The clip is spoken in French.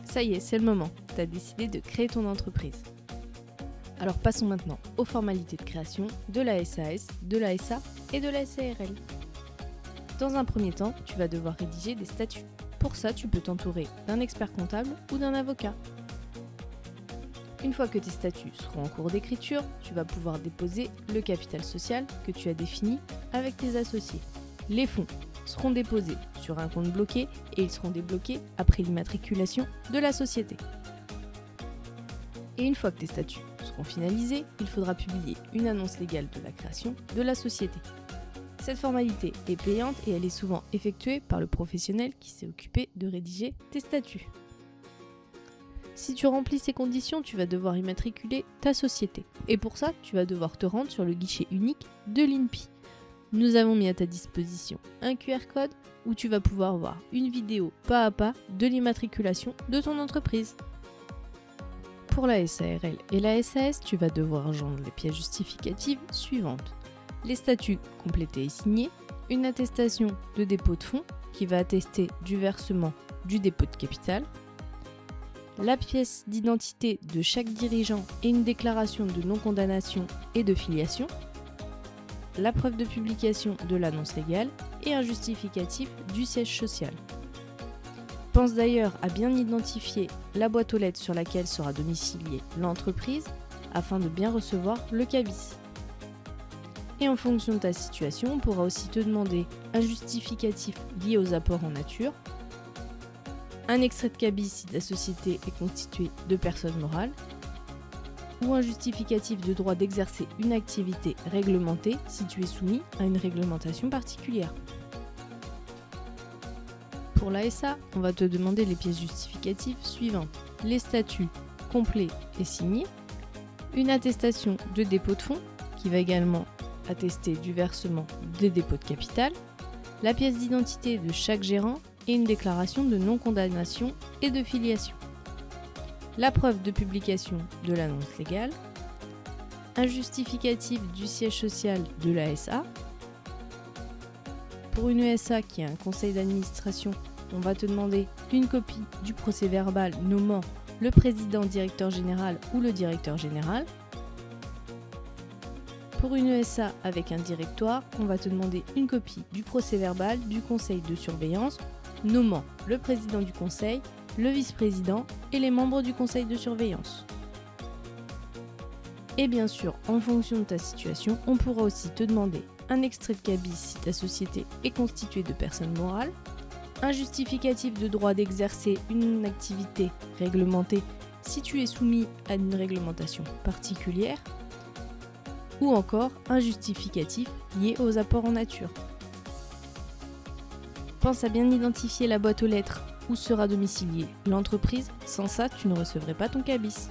Ça y est, c'est le moment. Tu as décidé de créer ton entreprise. Alors passons maintenant aux formalités de création de la SAS, de la SA et de la SARL. Dans un premier temps, tu vas devoir rédiger des statuts. Pour ça, tu peux t'entourer d'un expert comptable ou d'un avocat. Une fois que tes statuts seront en cours d'écriture, tu vas pouvoir déposer le capital social que tu as défini avec tes associés. Les fonds seront déposés sur un compte bloqué et ils seront débloqués après l'immatriculation de la société. Et une fois que tes statuts seront finalisés, il faudra publier une annonce légale de la création de la société. Cette formalité est payante et elle est souvent effectuée par le professionnel qui s'est occupé de rédiger tes statuts. Si tu remplis ces conditions, tu vas devoir immatriculer ta société. Et pour ça, tu vas devoir te rendre sur le guichet unique de l'INPI. Nous avons mis à ta disposition un QR code où tu vas pouvoir voir une vidéo pas à pas de l'immatriculation de ton entreprise. Pour la SARL et la SAS, tu vas devoir joindre les pièces justificatives suivantes. Les statuts complétés et signés, une attestation de dépôt de fonds qui va attester du versement du dépôt de capital, la pièce d'identité de chaque dirigeant et une déclaration de non-condamnation et de filiation, la preuve de publication de l'annonce légale et un justificatif du siège social. Pense d'ailleurs à bien identifier la boîte aux lettres sur laquelle sera domiciliée l'entreprise afin de bien recevoir le cabis. Et en fonction de ta situation, on pourra aussi te demander un justificatif lié aux apports en nature, un extrait de cabis si ta société est constituée de personnes morales, ou un justificatif de droit d'exercer une activité réglementée si tu es soumis à une réglementation particulière. Pour la SA, on va te demander les pièces justificatives suivantes. Les statuts complets et signés, une attestation de dépôt de fonds qui va également attester du versement des dépôts de capital, la pièce d'identité de chaque gérant et une déclaration de non-condamnation et de filiation. La preuve de publication de l'annonce légale, un justificatif du siège social de la SA. Pour une SA qui a un conseil d'administration, on va te demander une copie du procès-verbal nommant le président directeur général ou le directeur général. Pour une SA avec un directoire, on va te demander une copie du procès-verbal du conseil de surveillance nommant le président du conseil, le vice-président et les membres du conseil de surveillance. Et bien sûr, en fonction de ta situation, on pourra aussi te demander un extrait de cabis si ta société est constituée de personnes morales, un justificatif de droit d'exercer une activité réglementée si tu es soumis à une réglementation particulière, ou encore un justificatif lié aux apports en nature. Pense à bien identifier la boîte aux lettres où sera domiciliée l'entreprise, sans ça tu ne recevrais pas ton cabis.